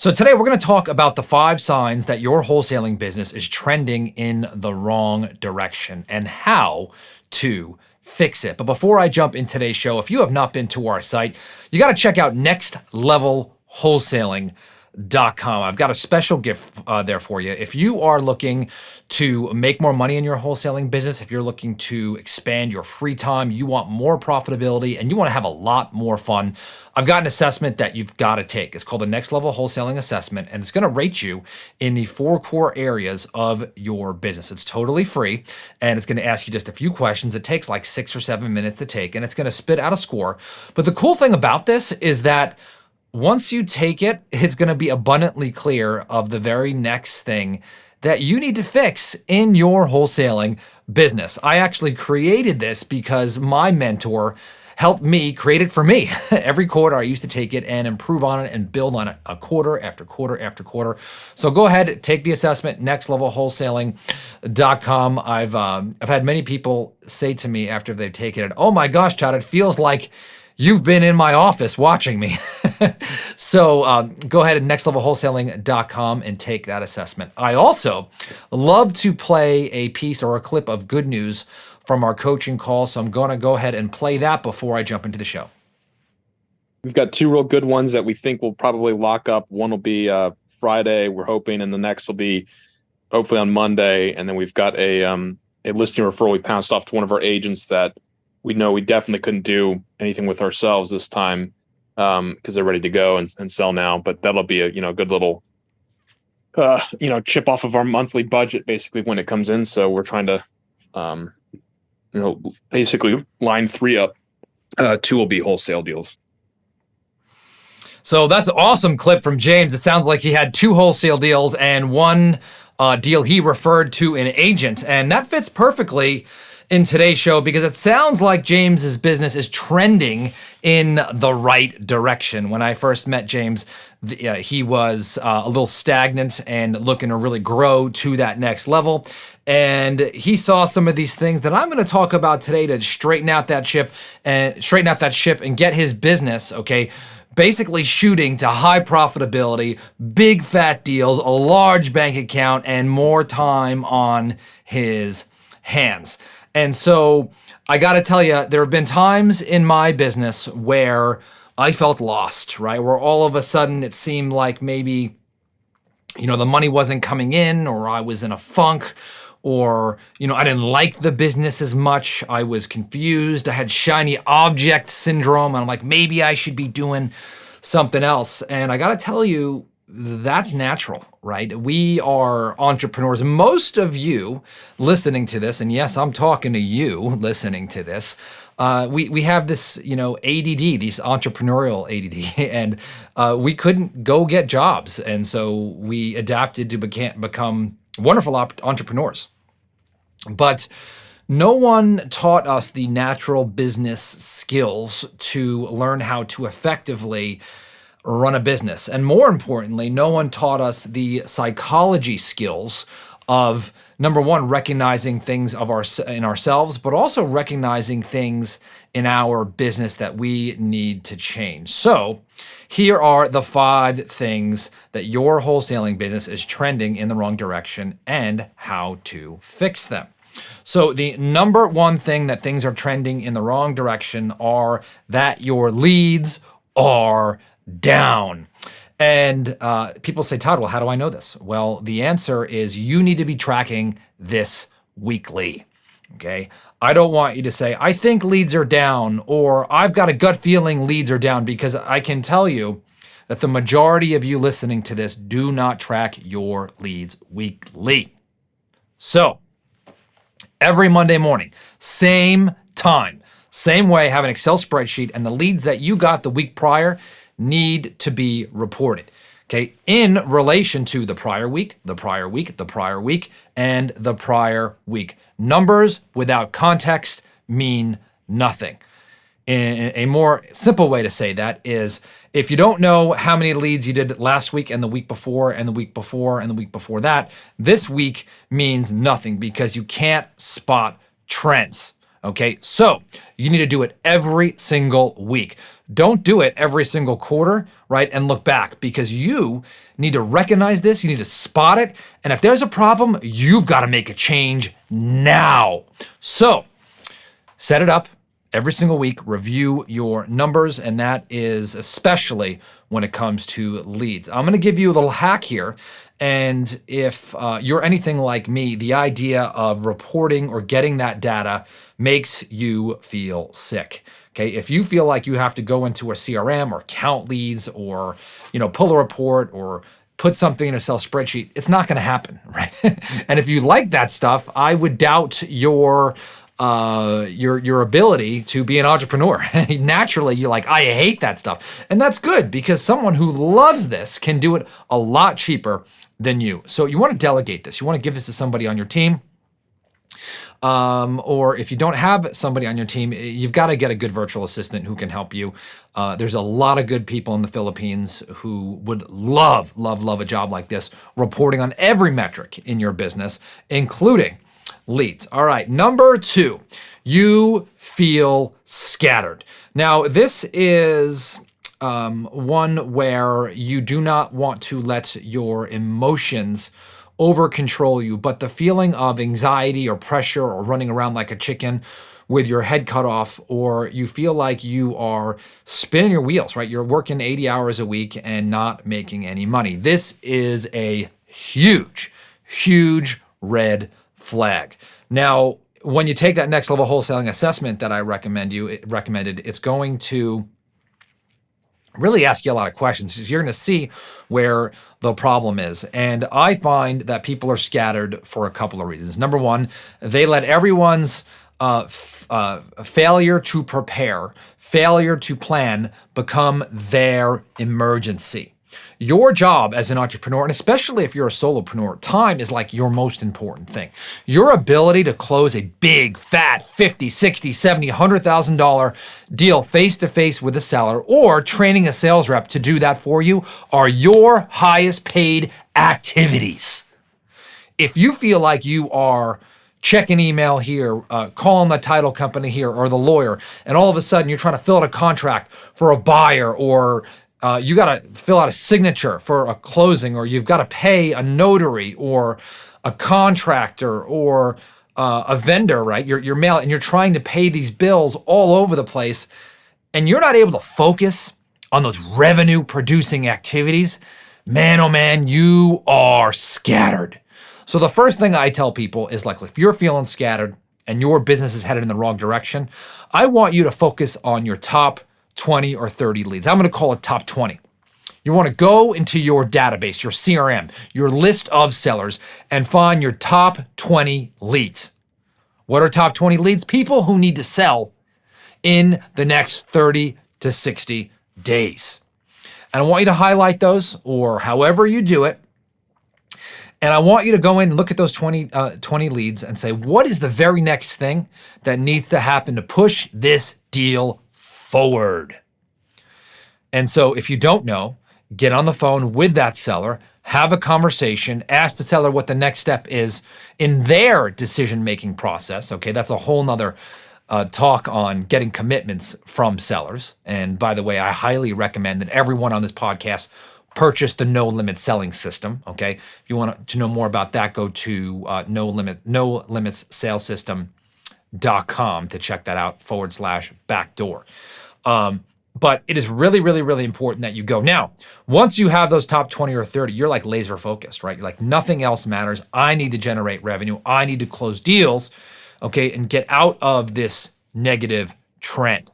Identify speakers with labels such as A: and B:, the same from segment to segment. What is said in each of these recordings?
A: So today we're going to talk about the 5 signs that your wholesaling business is trending in the wrong direction and how to fix it. But before I jump in today's show, if you have not been to our site, you got to check out nextlevelwholesaling.com. I've got a special gift there for you. If you are looking to make more money in your wholesaling business, if you're looking to expand your free time, you want more profitability, and you want to have a lot more fun, I've got an assessment that you've got to take. It's called the Next Level Wholesaling Assessment, and it's going to rate you in the 4 core areas of your business. It's totally free, and it's going to ask you just a few questions. It takes like 6 or 7 minutes to take, and it's going to spit out a score. But the cool thing about this is that once you take it, it's going to be abundantly clear of the very next thing that you need to fix in your wholesaling business. I actually created this because my mentor helped me create it for me. Every quarter I used to take it and improve on it and build on it a quarter after quarter after quarter. So go ahead, take the assessment, nextlevelwholesaling.com. I've had many people say to me after they've taken it, "Oh my gosh, Todd, it feels like you've been in my office watching me." So go ahead and nextlevelwholesaling.com and take that assessment. I also love to play a piece or a clip of good news from our coaching call. So I'm going to go ahead and play that before I jump into the show.
B: We've got 2 real good ones that we think will probably lock up. One will be Friday, we're hoping, and the next will be hopefully on Monday. And then we've got a listing referral we pounced off to one of our agents that we know we definitely couldn't do anything with ourselves this time because they're ready to go and sell now. But that'll be a good little chip off of our monthly budget basically when it comes in. So we're trying to basically line 3 up. 2 will be wholesale deals.
A: So that's an awesome clip from James. It sounds like he had 2 wholesale deals and 1 deal he referred to an agent, and that fits perfectly in today's show because it sounds like James's business is trending in the right direction. When I first met James, he was a little stagnant and looking to really grow to that next level. And he saw some of these things that I'm going to talk about today to straighten out that ship and get his business, basically shooting to high profitability, big fat deals, a large bank account, and more time on his hands. And so I got to tell you, there have been times in my business where I felt lost, right? Where all of a sudden it seemed like maybe, the money wasn't coming in, or I was in a funk, or, I didn't like the business as much. I was confused. I had shiny object syndrome. And I'm like, maybe I should be doing something else. And I got to tell you, that's natural, right? We are entrepreneurs. Most of you listening to this, and yes, I'm talking to you listening to this, we have this, ADD, these entrepreneurial ADD, and we couldn't go get jobs. And so we adapted to become wonderful entrepreneurs. But no one taught us the natural business skills to learn how to effectively run a business. And more importantly, no one taught us the psychology skills of, number one, recognizing things in ourselves, but also recognizing things in our business that we need to change. So here are the 5 things that your wholesaling business is trending in the wrong direction and how to fix them. So the number 1 thing that things are trending in the wrong direction are that your leads are down. And people say, "Todd, well, how do I know this?" Well, the answer is you need to be tracking this weekly. Okay. I don't want you to say, "I think leads are down," or "I've got a gut feeling leads are down," because I can tell you that the majority of you listening to this do not track your leads weekly. So every Monday morning, same time, same way, have an Excel spreadsheet, and the leads that you got the week prior need to be reported, in relation to the prior week, the prior week, the prior week, and the prior week. Numbers without context mean nothing. A more simple way to say that is, if you don't know how many leads you did last week and the week before and the week before and the week before that, this week means nothing because you can't spot trends. Okay, so you need to do it every single week. Don't do it every single quarter, right? And look back, because you need to recognize this, you need to spot it. And if there's a problem, you've got to make a change now. So set it up every single week, review your numbers, and that is especially when it comes to leads. I'm going to give you a little hack here. And if you're anything like me, the idea of reporting or getting that data makes you feel sick. Okay, if you feel like you have to go into a CRM or count leads or, pull a report or put something in a Excel spreadsheet, it's not going to happen, right? And if you like that stuff, I would doubt your ability to be an entrepreneur. Naturally, you're like, I hate that stuff. And that's good, because someone who loves this can do it a lot cheaper than you. So you want to delegate this. You want to give this to somebody on your team. Or if you don't have somebody on your team, you've got to get a good virtual assistant who can help you. There's a lot of good people in the Philippines who would love a job like this, reporting on every metric in your business, including leads. All right, number 2, you feel scattered. Now, this is one where you do not want to let your emotions over control you, but the feeling of anxiety or pressure or running around like a chicken with your head cut off, or you feel like you are spinning your wheels, right? You're working 80 hours a week and not making any money. This is a huge red flag. Now, when you take that next level wholesaling assessment that I recommended, it's going to really ask you a lot of questions. You're going to see where the problem is. And I find that people are scattered for a couple of reasons. Number one, they let everyone's failure to prepare, failure to plan become their emergency. Your job as an entrepreneur, and especially if you're a solopreneur, time is like your most important thing. Your ability to close a big, fat $50, $60, $70, $100,000 deal face-to-face with a seller, or training a sales rep to do that for you, are your highest paid activities. If you feel like you are checking email here, calling the title company here or the lawyer, and all of a sudden you're trying to fill out a contract for a buyer, or you got to fill out a signature for a closing, or you've got to pay a notary or a contractor or a vendor, right? Your mail, and you're trying to pay these bills all over the place, and you're not able to focus on those revenue producing activities. Man, oh man, you are scattered. So the first thing I tell people is, like, if you're feeling scattered and your business is headed in the wrong direction, I want you to focus on your top 20 or 30 leads. I'm going to call it top 20. You want to go into your database, your CRM, your list of sellers, and find your top 20 leads. What are top 20 leads? People who need to sell in the next 30 to 60 days. And I want you to highlight those, or however you do it. And I want you to go in and look at those 20 leads and say, what is the very next thing that needs to happen to push this deal forward? And so if you don't know, get on the phone with that seller, have a conversation, ask the seller what the next step is in their decision-making process. Okay, that's a whole nother talk on getting commitments from sellers. And by the way, I highly recommend that everyone on this podcast purchase the No Limit Selling System. Okay, if you want to know more about that, go to No Limits Sales System.com to check that out /backdoor. But it is really important that you go. Now, once you have those top 20 or 30, you're like laser focused, right? You're like, nothing else matters. I need to generate revenue. I need to close deals, okay, and get out of this negative trend.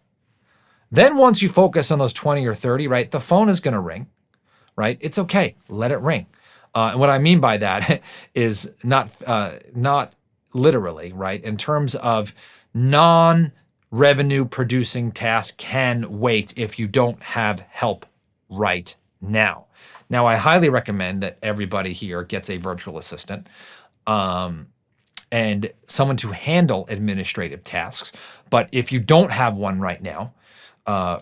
A: Then once you focus on those 20 or 30, right, the phone is going to ring, right? It's okay. Let it ring. And what I mean by that is not literally, right? In terms of non-revenue producing tasks can wait if you don't have help right now. Now, I highly recommend that everybody here gets a virtual assistant and someone to handle administrative tasks. But if you don't have one right now,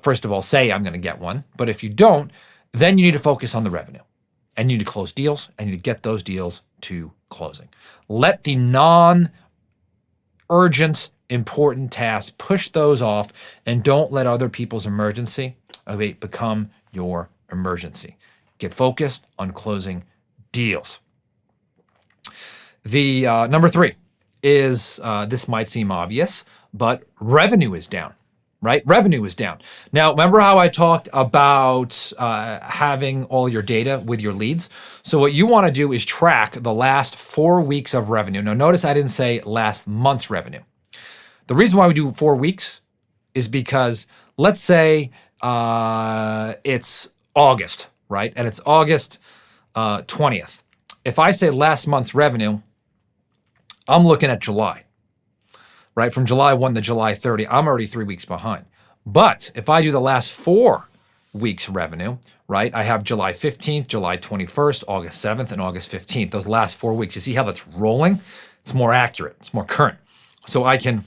A: first of all, say I'm going to get one. But if you don't, then you need to focus on the revenue. And you need to close deals, and you need to get those deals to closing. Let the non-urgent important tasks, push those off, and don't let other people's emergency become your emergency. Get focused on closing deals. The number 3 is, this might seem obvious, but revenue is down, right? Revenue is down. Now, remember how I talked about having all your data with your leads? So what you want to do is track the last 4 weeks of revenue. Now, notice I didn't say last month's revenue. The reason why we do 4 weeks is because let's say it's August, right? And it's August 20th. If I say last month's revenue, I'm looking at July, right? From July 1 to July 30, I'm already 3 weeks behind. But if I do the last 4 weeks revenue, right? I have July 15th, July 21st, August 7th, and August 15th. Those last 4 weeks, you see how that's rolling? It's more accurate. It's more current. So I can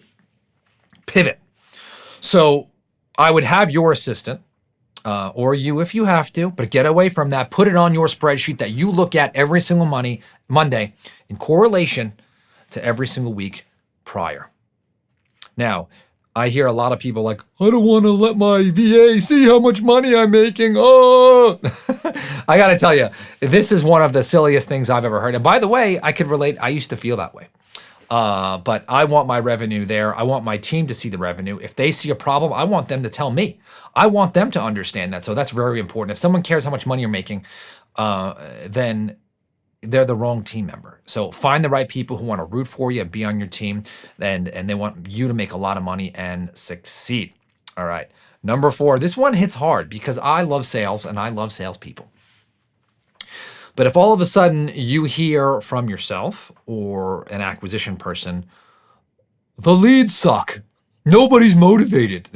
A: pivot. So I would have your assistant, or you if you have to, but get away from that. Put it on your spreadsheet that you look at every single Monday in correlation to every single week prior. Now, I hear a lot of people like, I don't want to let my VA see how much money I'm making. Oh, I got to tell you, this is one of the silliest things I've ever heard. And by the way, I could relate. I used to feel that way. But I want my revenue there. I want my team to see the revenue. If they see a problem, I want them to tell me. I want them to understand that. So that's very important. If someone cares how much money you're making, then they're the wrong team member. So find the right people who want to root for you and be on your team, and they want you to make a lot of money and succeed. All right. Number 4, this one hits hard because I love sales and I love salespeople. But if all of a sudden you hear from yourself or an acquisition person, the leads suck, nobody's motivated.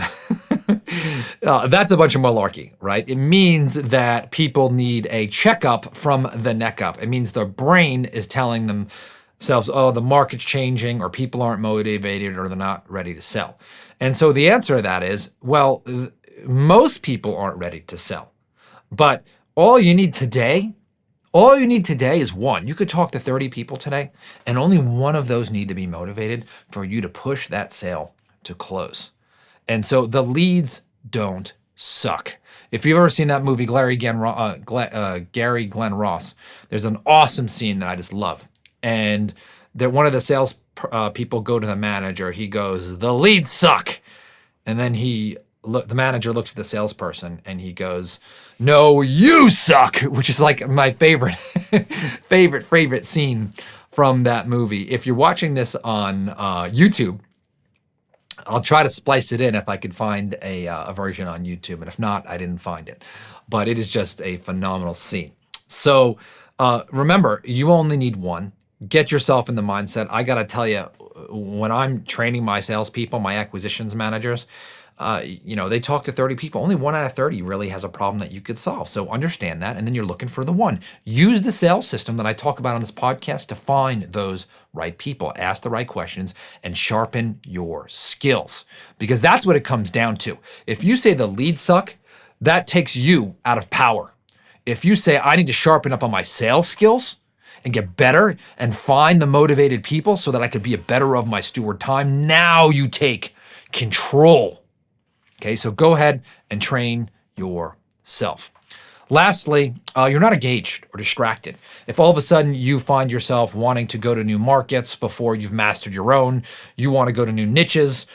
A: That's a bunch of malarkey, right? It means that people need a checkup from the neck up. It means their brain is telling themselves, oh, the market's changing, or people aren't motivated, or they're not ready to sell. And so the answer to that is, well, most people aren't ready to sell. But all you need today is one. You could talk to 30 people today, and only one of those need to be motivated for you to push that sale to close. And so the leads don't suck. If you've ever seen that movie, Gary Glenn Ross, there's an awesome scene that I just love. And one of the sales people go to the manager. He goes, "The leads suck." And then the manager looks at the salesperson and he goes, "No, you suck," which is like my favorite, favorite scene from that movie. If you're watching this on YouTube, I'll try to splice it in if I could find a version on YouTube. And if not, I didn't find it. But it is just a phenomenal scene. So remember, you only need one. Get yourself in the mindset. I got to tell you, when I'm training my salespeople, my acquisitions managers, they talk to 30 people. Only 1 out of 30 really has a problem that you could solve. So understand that, and then you're looking for the one. Use the sales system that I talk about on this podcast to find those right people. Ask the right questions and sharpen your skills, because that's what it comes down to. If you say the leads suck, that takes you out of power. If you say, I need to sharpen up on my sales skills and get better and find the motivated people so that I could be a better of my steward time, now you take control. Okay, so go ahead and train yourself. Lastly, you're not engaged or distracted. If all of a sudden you find yourself wanting to go to new markets before you've mastered your own, you want to go to new niches,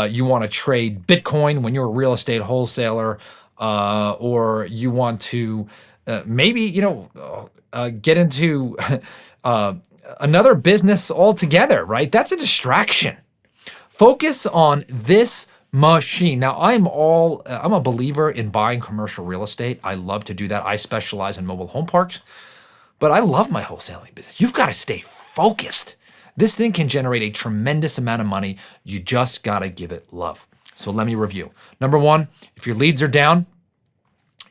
A: you want to trade Bitcoin when you're a real estate wholesaler, or you want to get into another business altogether, right? That's a distraction. Focus on this machine. Now, I'm a believer in buying commercial real estate. I love to do that. I specialize in mobile home parks, but I love my wholesaling business. You've got to stay focused. This thing can generate a tremendous amount of money. You just got to give it love. So let me review. Number 1, if your leads are down,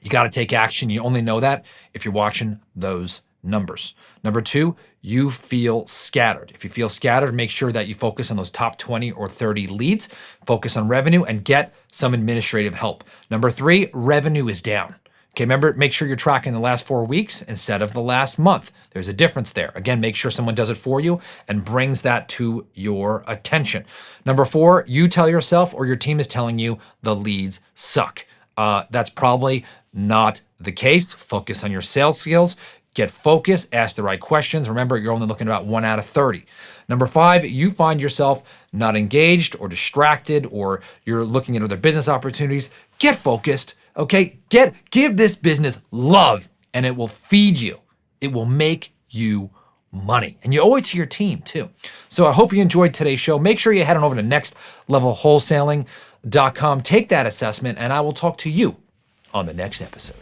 A: you got to take action. You only know that if you're watching those numbers. Number 2, you feel scattered. If you feel scattered, make sure that you focus on those top 20 or 30 leads, focus on revenue, and get some administrative help. Number 3, revenue is down. Okay, remember, make sure you're tracking the last 4 weeks instead of the last month. There's a difference there. Again, make sure someone does it for you and brings that to your attention. Number 4, you tell yourself or your team is telling you the leads suck. That's probably not the case. Focus on your sales skills. Get focused, ask the right questions. Remember, you're only looking at about 1 out of 30. Number 5, you find yourself not engaged or distracted, or you're looking at other business opportunities. Get focused, okay? Give this business love, and it will feed you. It will make you money. And you owe it to your team too. So I hope you enjoyed today's show. Make sure you head on over to nextlevelwholesaling.com. Take that assessment, and I will talk to you on the next episode.